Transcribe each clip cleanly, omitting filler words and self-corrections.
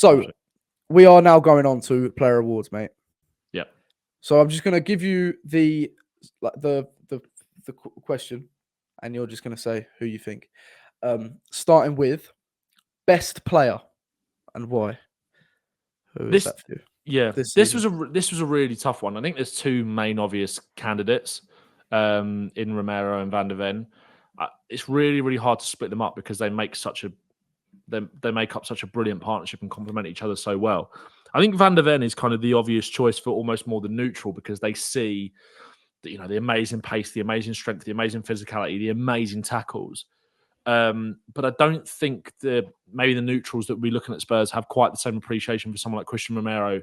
So we are now going on to player awards, mate. Yeah. So I'm just going to give you the question, and you're just going to say who you think. Starting with best player and why. Who is that for you? Yeah, this was a really tough one. I think there's two main obvious candidates in Romero and Van de Ven. It's really, really hard to split them up because they make they make up such a brilliant partnership and complement each other so well. I think Van de Ven is kind of the obvious choice for almost more than neutral because they see the amazing pace, the amazing strength, the amazing physicality, the amazing tackles. But I don't think maybe the neutrals that we're looking at Spurs have quite the same appreciation for someone like Christian Romero.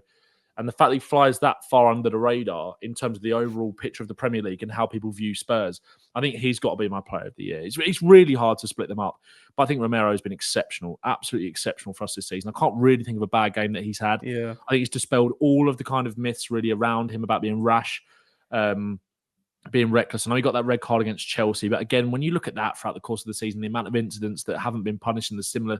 And the fact that he flies that far under the radar in terms of the overall picture of the Premier League and how people view Spurs, I think he's got to be my player of the year. It's really hard to split them up. But I think Romero has been exceptional, absolutely exceptional for us this season. I can't really think of a bad game that he's had. Yeah. I think he's dispelled all of the kind of myths really around him about being rash, being reckless. I know he got that red card against Chelsea, but again, when you look at that throughout the course of the season, the amount of incidents that haven't been punished in the similar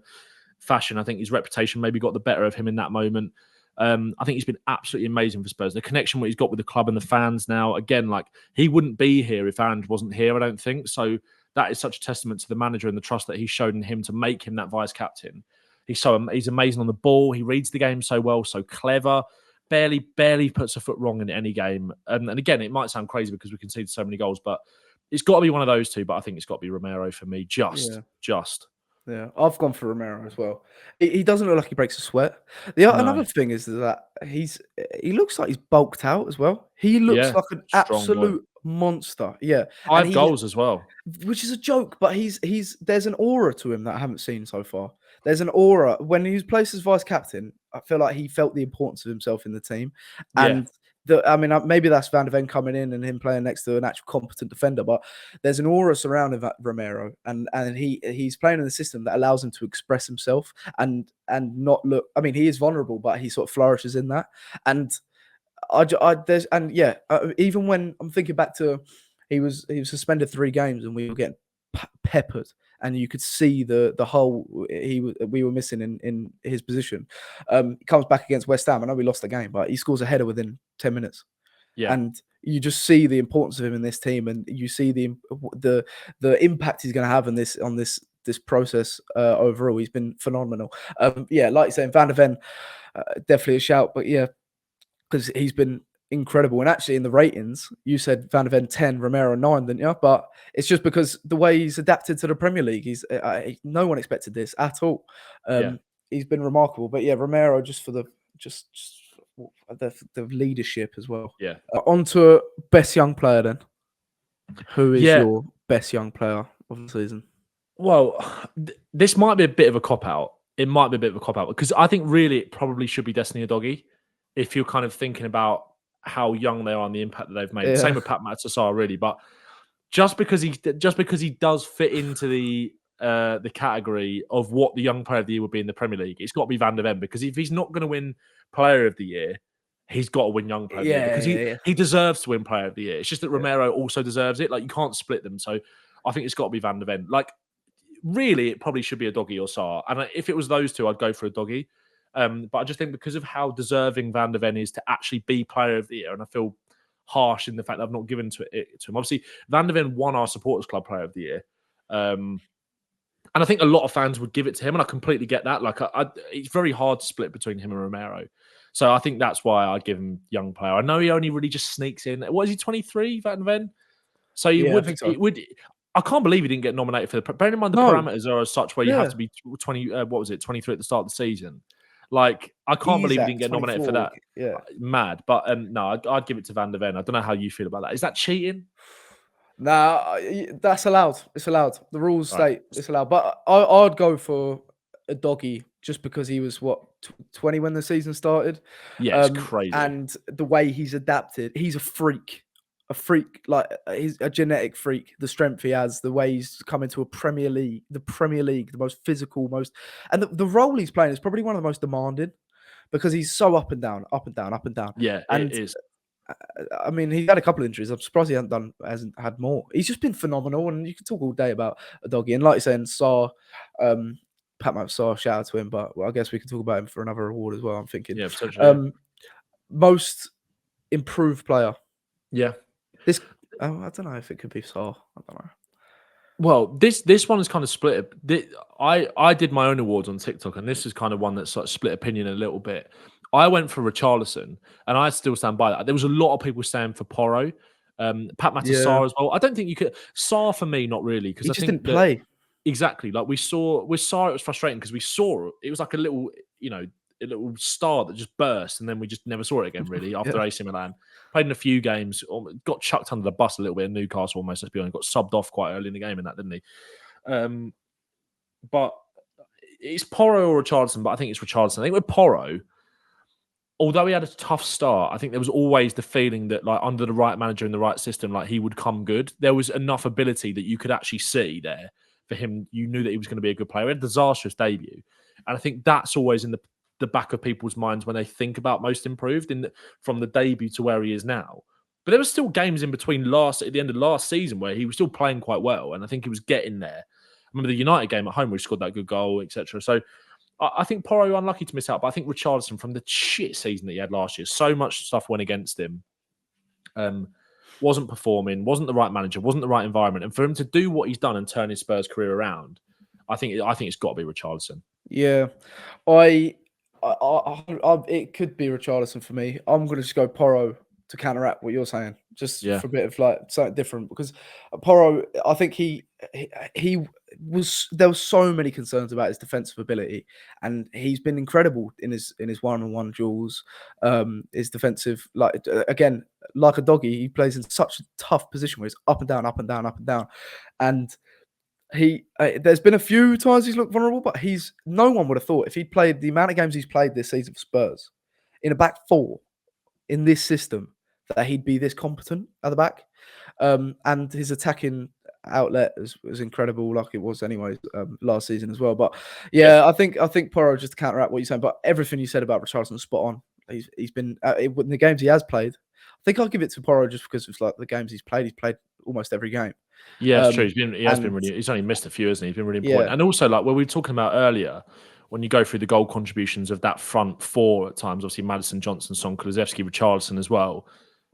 fashion, I think his reputation maybe got the better of him in that moment. I think he's been absolutely amazing for Spurs. The connection what he's got with the club and the fans now, again, like he wouldn't be here if Ange wasn't here, I don't think. So that is such a testament to the manager and the trust that he's shown in him to make him that vice captain. He's amazing on the ball. He reads the game so well, so clever. Barely puts a foot wrong in any game. And again, it might sound crazy because we conceded so many goals, but it's got to be one of those two. But I think it's got to be Romero for me. Just. Yeah, I've gone for Romero as well. He doesn't look like he breaks a sweat. Another thing is that he looks like he's bulked out as well. He looks like an absolute monster. Yeah, 5 goals as well, which is a joke. But there's an aura to him that I haven't seen so far. There's an aura when he was placed as vice captain. I feel like he felt the importance of himself in the team, and. Maybe that's Van de Ven coming in and him playing next to an actual competent defender, but there's an aura surrounding Romero, and he's playing in a system that allows him to express himself and not look. I mean, he is vulnerable, but he sort of flourishes in that. And even when I'm thinking back to, he was suspended 3 games, and we were getting peppered. And you could see the hole we were missing in his position. He comes back against West Ham. I know we lost the game, but he scores a header within 10 minutes. Yeah. And you just see the importance of him in this team, and you see the impact he's going to have on this process overall. He's been phenomenal. Like you're saying, Van de Ven, definitely a shout. But yeah, because he's been incredible. And actually in the ratings, you said Van de Ven 10, Romero 9, didn't you? But it's just because the way he's adapted to the Premier League, no one expected this at all. He's been remarkable. But yeah, Romero just for the leadership as well. Yeah. On to best young player then. Who is your best young player of the season? Well, this might be a bit of a cop-out. It might be a bit of a cop-out because I think really it probably should be Destiny Udogie if you're kind of thinking about how young they are and the impact that they've made. Yeah. Same with Pat Matsasar, really. But just because he does fit into the category of what the young player of the year would be in the Premier League, it's got to be Van de Ven, because if he's not going to win player of the year, he's got to win young player of the year, because he deserves to win player of the year. It's just that Romero also deserves it. Like, you can't split them. So I think it's got to be Van de Ven. Like, really, it probably should be Udogie or Sarr. And if it was those two, I'd go for Udogie. But I just think because of how deserving Van de Ven is to actually be player of the year, and I feel harsh in the fact that I've not given it to him. Obviously, Van de Ven won our supporters club player of the year. And I think a lot of fans would give it to him, and I completely get that. Like, it's very hard to split between him and Romero. So I think that's why I give him young player. I know he only really just sneaks in. What is he, 23, Van de Ven? So I can't believe he didn't get nominated for the... Bearing in mind the parameters are as such where you have to be 23 at the start of the season. Like, I can't believe he didn't get nominated for that. Yeah. Mad. But no, I'd give it to Van de Ven. I don't know how you feel about that. Is that cheating? Nah, that's allowed. It's allowed. The rules state it's allowed. But I'd go for Udogie just because he was, 20 when the season started? Yeah, it's crazy. And the way he's adapted, he's a freak. Like, he's a genetic freak. The strength he has, the way he's come into the Premier League, the most physical, and the role he's playing is probably one of the most demanding, because he's so up and down, up and down, up and down. Yeah, and it is. I mean, he had a couple of injuries. I'm surprised he hasn't had more. He's just been phenomenal, and you can talk all day about Udogie. And like you're saying, Sarr, Pat Sarr, shout out to him, but I guess we can talk about him for another award as well. I'm thinking. Yeah, potentially. Most improved player. Yeah. This I don't know if it could be Sarr. I don't know. Well, this one is kind of split. I did my own awards on TikTok, and this is kind of one that's like split opinion a little bit. I went for Richarlison, and I still stand by that. There was a lot of people saying for Porro, Pat Sarr as well. I don't think you could Sarr for me, not really, because He I just think didn't play. Exactly, like we saw with Sarr, it was frustrating because we saw it was like a little star that just burst, and then we just never saw it again. Really, after AC Milan played in a few games, got chucked under the bus a little bit in Newcastle almost. Let's be honest, got subbed off quite early in the game in that, didn't he? But it's Porro or Richarlison, but I think it's Richarlison. I think with Porro, although he had a tough start, I think there was always the feeling that, like, under the right manager in the right system, like, he would come good. There was enough ability that you could actually see there for him. You knew that he was going to be a good player. He had a disastrous debut, and I think that's always in the back of people's minds when they think about most improved from the debut to where he is now. But there were still games in between at the end of last season where he was still playing quite well, and I think he was getting there. I remember the United game at home where he scored that good goal, etc. So I think Porro unlucky to miss out, but I think Richarlison, from the shit season that he had last year, so much stuff went against him. Wasn't performing, wasn't the right manager, wasn't the right environment, and for him to do what he's done and turn his Spurs career around, I think it's got to be Richarlison. Yeah, it could be Richarlison for me. I'm going to just go Porro to counteract what you're saying, just for a bit of like something different, because Porro, I think there was so many concerns about his defensive ability, and he's been incredible in his one-on-one duels. His defensive, again, like a doggy, he plays in such a tough position where he's up and down, up and down, up and down, and there's been a few times he's looked vulnerable, but no one would have thought, if he'd played the amount of games he's played this season for Spurs in a back four in this system, that he'd be this competent at the back. And his attacking outlet was incredible, like it was anyways last season as well. But I think Porro, just to counteract what you're saying, but everything you said about Richarlison is spot on. He's been in the games he has played. I think I'll give it to Porro just because it's like the games he's played almost every game. Yeah, it's true. He's only missed a few, hasn't he? He's been really important. And also, like, what we were talking about earlier, when you go through the goal contributions of that front four at times, obviously Maddison, Johnson, Son, Kulusevski, Richarlison as well.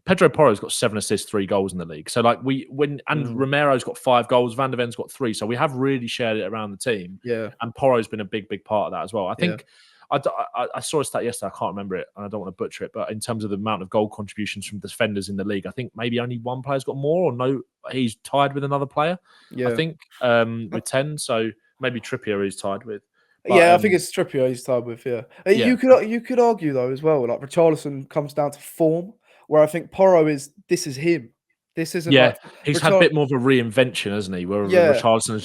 Pedro Porro's got 7 assists, 3 goals in the league. So, like, Romero's got 5 goals, Van de Ven's got 3. So we have really shared it around the team. Yeah. And Porro's been a big, big part of that as well. I think I saw a stat yesterday. I can't remember it, and I don't want to butcher it. But in terms of the amount of goal contributions from defenders in the league, I think maybe only one player's got more, or no, he's tied with another player. Yeah. I think with 10. So maybe Trippier is tied with. But, I think it's Trippier he's tied with. Yeah. You could argue though as well. Like, Richarlison comes down to form, where I think Porro this is him. This isn't. Yeah, he's had a bit more of a reinvention, hasn't he? Where Richarlison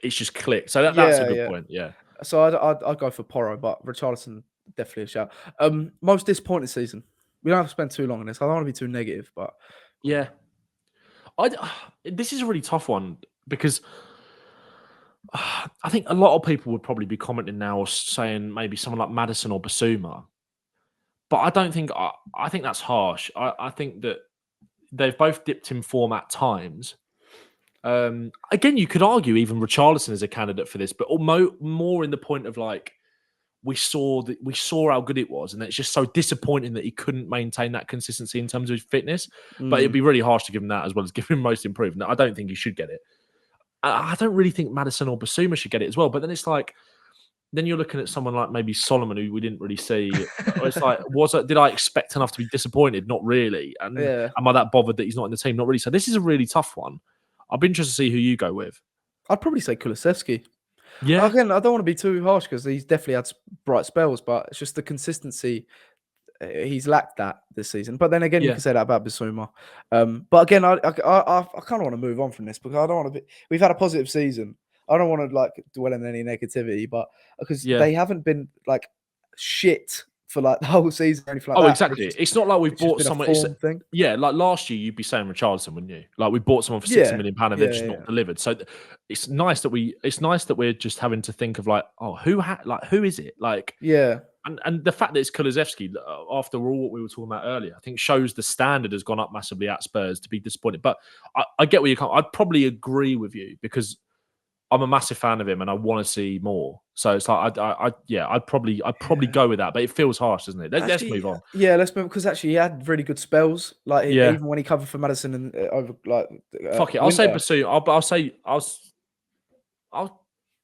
it's just clicked. So that's a good point. Yeah. So I'd go for Porro, but Richarlison definitely a shout. Most disappointing season. We don't have to spend too long on this. I don't want to be too negative, but yeah, this is a really tough one because I think a lot of people would probably be commenting now or saying maybe someone like Maddison or Basuma, but I don't think I think that's harsh. I think that they've both dipped in form at times. Again, you could argue even Richarlison is a candidate for this, but more in the point of, like, we saw how good it was, and it's just so disappointing that he couldn't maintain that consistency in terms of his fitness. But it'd be really harsh to give him that as well as give him most improved. I don't think he should get it. I don't really think Maddison or Basuma should get it as well. But then it's like, then you're looking at someone like maybe Solomon, who we didn't really see. It's like, did I expect enough to be disappointed? Not really. And am I that bothered that he's not in the team? Not really. So this is a really tough one. I'll be interested to see who you go with. I'd probably say Kulusevski. Yeah. Again, I don't want to be too harsh because he's definitely had bright spells, but it's just the consistency. He's lacked that this season. But then again, you can say that about Basuma. But again, I kind of want to move on from this because I don't want to be. We've had a positive season. I don't want to, like, dwell in any negativity, but because they haven't been, like, shit for, like, the whole season or anything like that. Exactly. It's not like we've bought someone. Like last year, you'd be saying Richarlison, wouldn't you? Like, we bought someone for £60 million and they've just not delivered. So it's nice that we're just having to think of, like, who is it? Like, and the fact that it's Kulusevski, after all what we were talking about earlier, I think shows the standard has gone up massively at Spurs to be disappointed. But I get where you come. I'd probably agree with you because I'm a massive fan of him, and I want to see more. So it's like, I'd probably go with that, but it feels harsh, doesn't it? Let's move on. Yeah, let's move, because actually he had really good spells. Like Yeah. even when he covered for Madison and over like Fuck it, I'll say winter. Bassoon.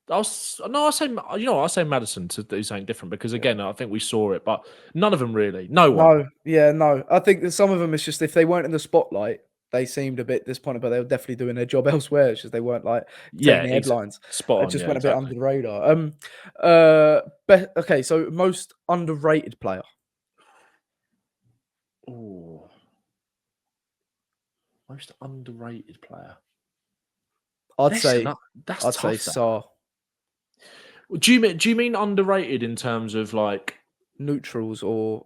I'll say Madison to do something different, because again, I think we saw it, but none of them really. No one. No. I think that some of them, it's just if they weren't in the spotlight, they seemed a bit disappointed, but they were definitely doing their job elsewhere. It's just they weren't like taking the headlines. Spot on. It just Yeah, went a bit exactly. under the radar. Okay, so most underrated player. Oh, most underrated player. I'd say that's tough. Sarr. Do you mean underrated in terms of like Neutrals or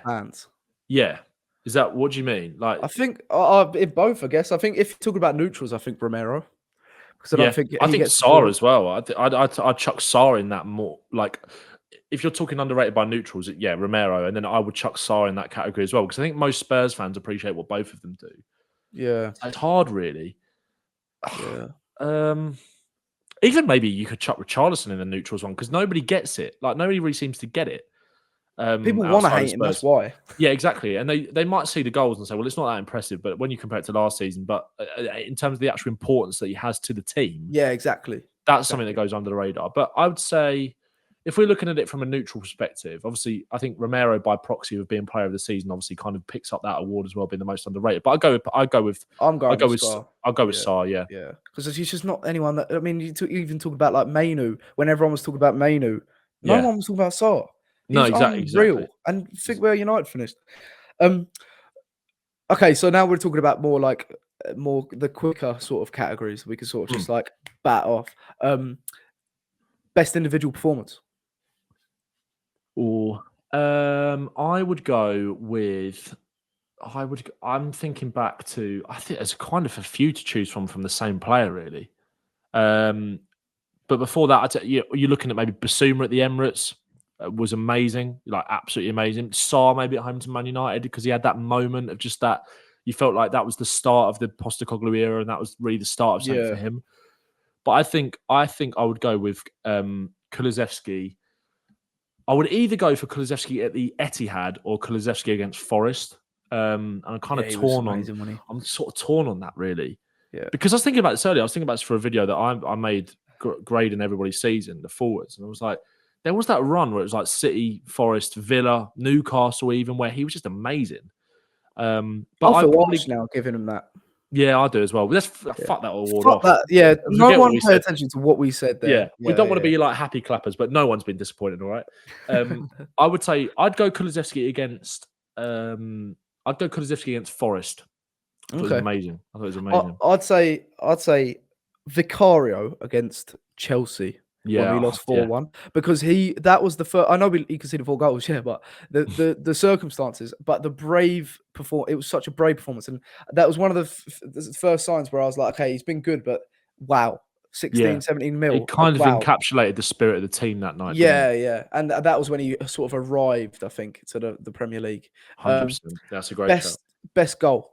fans? Yeah. Is that what do you mean? Like, I think in both. I guess. I think if you're talking about neutrals, I think Romero, because I don't think I he think gets Sarr as well. I'd chuck Sarr in that more. Like, if you're talking underrated by neutrals, Romero, and then I would chuck Sarr in that category as well, because I think most Spurs fans appreciate what both of them do. Yeah, so it's hard, really. Yeah. Even maybe you could chuck Richarlison in the neutrals one, because nobody gets it. Like, nobody really seems to get it. People want to hate him. That's why. Yeah, exactly. And they might see the goals and say, well, it's not that impressive. But when you compare it to last season, but in terms of the actual importance that he has to the team, yeah, exactly. That's something that goes under the radar. But I would say, if we're looking at it from a neutral perspective, obviously, I think Romero, by proxy of being player of the season, obviously kind of picks up that award as well, being the most underrated. But I go with Sarr. Yeah, because he's just not anyone that. I mean, you even talk about like Mainu when everyone was talking about Mainu. No one was talking about Sarr. He was unreal. Exactly. And think where United finished. Okay, so now we're talking about more the quicker sort of categories. We can sort of just like bat off. Best individual performance. Or I would go with. I'm thinking back to. I think there's kind of a few to choose from the same player, really. But before that, you're looking at maybe Basuma at the Emirates. Was amazing, like absolutely amazing. Sarr maybe at home to Man United, because he had that moment of just that. You felt like that was the start of the Postecoglou era, and that was really the start of something for him. But I think I would go with Kulusevski. I would either go for Kulusevski at the Etihad or Kulusevski against Forest. And I'm kind of torn on. I'm sort of torn on that, really. Yeah. Because I was thinking about this earlier. I was thinking about this for a video that I made grading everybody's season, the forwards, and I was like, there was that run where it was like City, Forest, Villa, Newcastle, even, where he was just amazing. But I feel probably now giving him that. Yeah, I do as well. Let's fuck that award fuck off. That, yeah, no one pay attention to what we said there. Yeah, we don't want to be like happy clappers, but no one's been disappointed, all right? I would say I'd go Kulusevski against Forest. I thought it was amazing. I'd say Vicario against Chelsea. Yeah, when we lost 4-1, because that was the first. I know he conceded 4 goals, but the circumstances, but the brave it was such a brave performance, and that was one of the first signs where I was like, okay, he's been good, but wow, 17 mil. It kind of encapsulated the spirit of the team that night. Yeah, and that was when he sort of arrived, I think, to the Premier League. 100%. That's a great show. Best goal.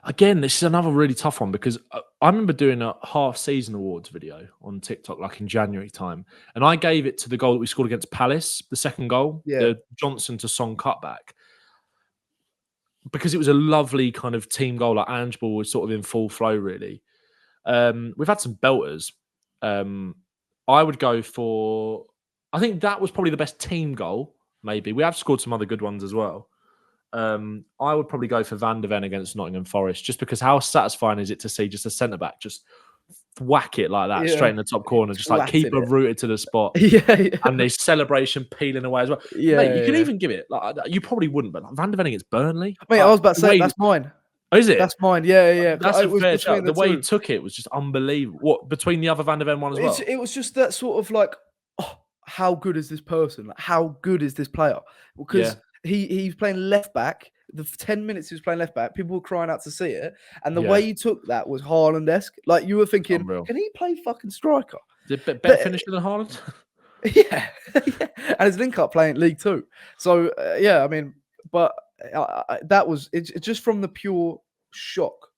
Again, this is another really tough one, because I remember doing a half-season awards video on TikTok, like in January time, and I gave it to the goal that we scored against Palace, the second goal, the Johnson to Son cutback, because it was a lovely kind of team goal. Like, Ange ball was sort of in full flow, really. We've had some belters. I would go for. I think that was probably the best team goal. Maybe we have scored some other good ones as well. I would probably go for Van de Ven against Nottingham Forest, just because how satisfying is it to see just a centre back just whack it like that straight in the top corner, just like keeper rooted to the spot, and the celebration peeling away as well. Mate, you can even give it like you probably wouldn't, but like Van de Ven against Burnley. Mate, I was about to say that's mine. Oh, is it? That's mine. Yeah. That's a fair shout. The way he took it was just unbelievable. What, between the other Van de Ven one as well? It was just that sort of like, oh, how good is this person? Like, how good is this player? Because he's playing left back. The 10 minutes he was playing left back, people were crying out to see it. And the way he took that was Haaland-esque. Like, you were thinking, can he play fucking striker? Is it better finisher than Haaland? Yeah. And his link-up playing League 2. So, I mean, but that was it's just from the pure shock.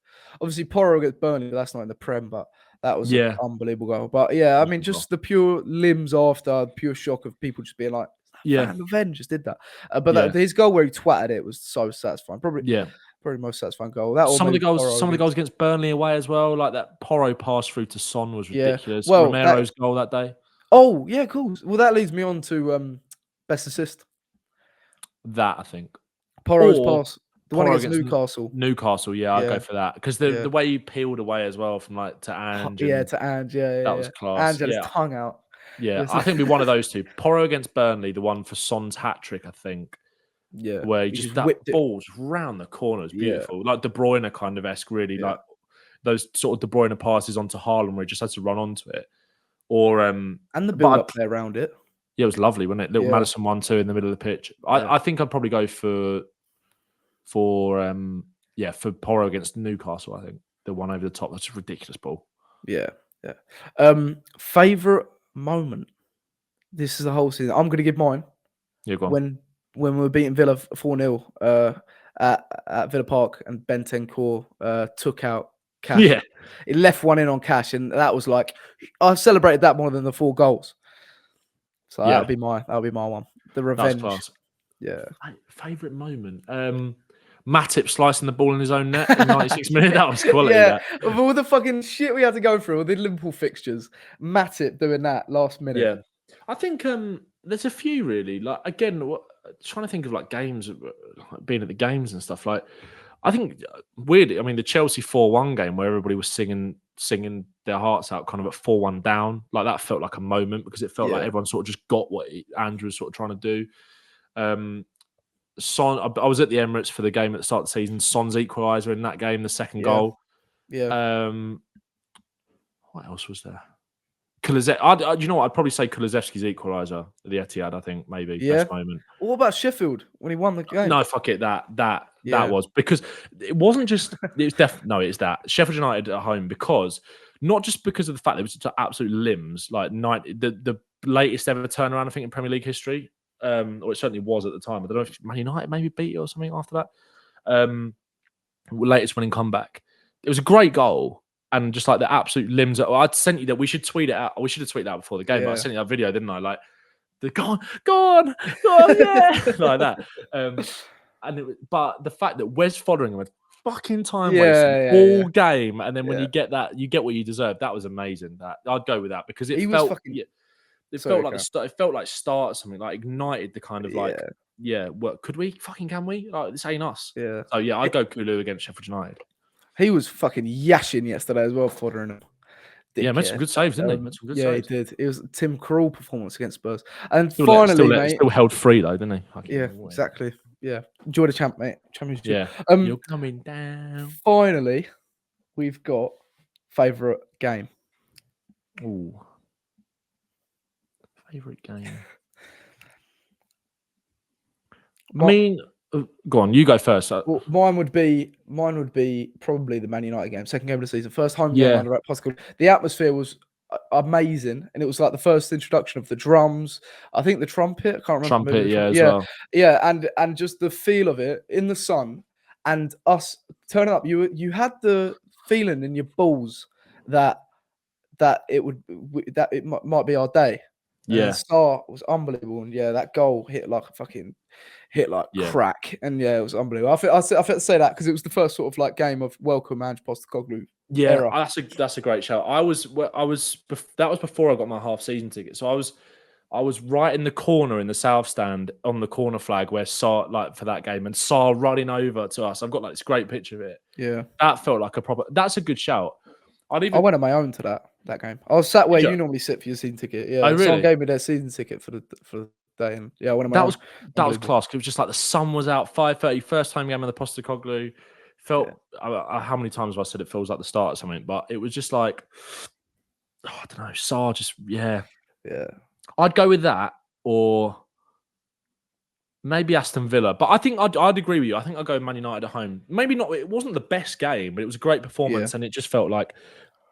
Obviously, Porro against Burnley last night in the Prem, but That was an unbelievable goal. But yeah, I mean, just the pure limbs after, the pure shock of people just being like, Van de Ven just did that. But his goal where he twatted it was so satisfying. Probably most satisfying goal. That some of the goals against Burnley away as well, like that Porro pass through to Son was ridiculous. Well, Romero's goal that day. Oh yeah, cool. Well, that leads me on to best assist. That I think Porro's pass, the one against Newcastle. Newcastle, I'd go for that because the way he peeled away as well from like to Ange. That was class. Ange had his tongue out. Yeah, I think it'd be one of those two. Porro against Burnley, the one for Son's hat trick, I think. Yeah, where he just that ball just round the corners, beautiful, like De Bruyne kind of esque, really, like those sort of De Bruyne passes onto Haaland where he just had to run onto it, or and the build up play around it. Yeah, it was lovely, wasn't it? Little Madison 1-2 in the middle of the pitch. I think I'd probably go for Porro against Newcastle. I think the one over the top. That's a ridiculous ball. Yeah. Favorite moment. This is the whole season. I'm going to give mine. Yeah, go on. When we were beating Villa 4-0 at Villa Park and Bentancur took out Cash. Yeah. He left one in on Cash, and that was like, I celebrated that more than the 4 goals. So that'll be my one. The revenge. Class. Yeah. Favorite moment. Matip slicing the ball in his own net in 96 minutes. That was quality. Yeah. Of all the fucking shit we had to go through, all the Liverpool fixtures, Matip doing that last minute. Yeah. I think there's a few really. Like again, trying to think of like games, like being at the games and stuff. Like I think weirdly, I mean the Chelsea 4-1 game where everybody was singing their hearts out, kind of at 4-1 down. Like that felt like a moment because it felt like everyone sort of just got what Andrew was sort of trying to do. Son, I was at the Emirates for the game at the start of the season. Son's equaliser in that game, the second goal. Yeah. What else was there? You know what? I'd probably say Kulusevski's equaliser at the Etihad. I think maybe best moment. What about Sheffield when he won the game? No, fuck it. That was because it wasn't just. It's that Sheffield United at home because not just because of the fact that it was just absolute limbs like the latest ever turnaround I think in Premier League history. Or it certainly was at the time. I don't know if Man United maybe beat it or something after that. Latest winning comeback. It was a great goal. And just like the absolute limbs. I'd sent you that. We should tweet it out. We should have tweeted out before the game. But I sent you that video, didn't I? Like, go on, yeah, like that. But the fact that Wes Foderingham had fucking time wasting all game, and then when you get that, you get what you deserve. That was amazing. That I'd go with that because it felt like start something, like ignited the kind of like what could we can we like this ain't us. Yeah. So I'd go Kulu against Sheffield United. He was fucking yashing yesterday as well, Foderingham. Yeah, made some good saves, didn't he? Made some good saves. He did. It was Tim Krul performance against Spurs. And finally, mate, still held free though, didn't he? Exactly. Yeah. Enjoy the championship. Yeah. You're coming down. Finally, we've got favourite game. Ooh. Favourite game. I mean, go on. You go first. Well, mine would be probably the Man United game, second game of the season, first home game under at Pascal. The atmosphere was amazing, and it was like the first introduction of the drums. I think the trumpet. I can't remember. Trumpet, as well. Yeah, and just the feel of it in the sun, and us turning up. You had the feeling in your balls that it might be our day. And Star was unbelievable, and that goal hit like crack, and it was unbelievable. I felt to say that because it was the first sort of like game of welcome Ange Postecoglou. Yeah, that's a great shout. That was before I got my half season ticket, so I was right in the corner in the south stand on the corner flag where Sar like for that game, and Sar running over to us. I've got like this great picture of it. Yeah, that felt like a proper. That's a good shout. I went on my own to that game. I was sat where you normally sit for your season ticket. Yeah, someone gave me their season ticket for the day, and I went on my own. That was class. It was just like the sun was out. 5:30, first time game of the Postecoglou. Felt how many times have I said it feels like the start of something, but it was just like I don't know. Sar just I'd go with that or maybe Aston Villa, but I think I'd agree with you. I think I'd go Man United at home. Maybe not. It wasn't the best game, but it was a great performance, and it just felt like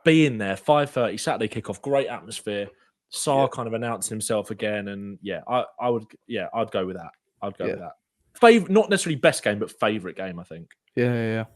being there. 5:30 Saturday kickoff, great atmosphere. Sar kind of announcing himself again, and I'd go with that. I'd go with that. Not necessarily best game, but favourite game. I think. Yeah.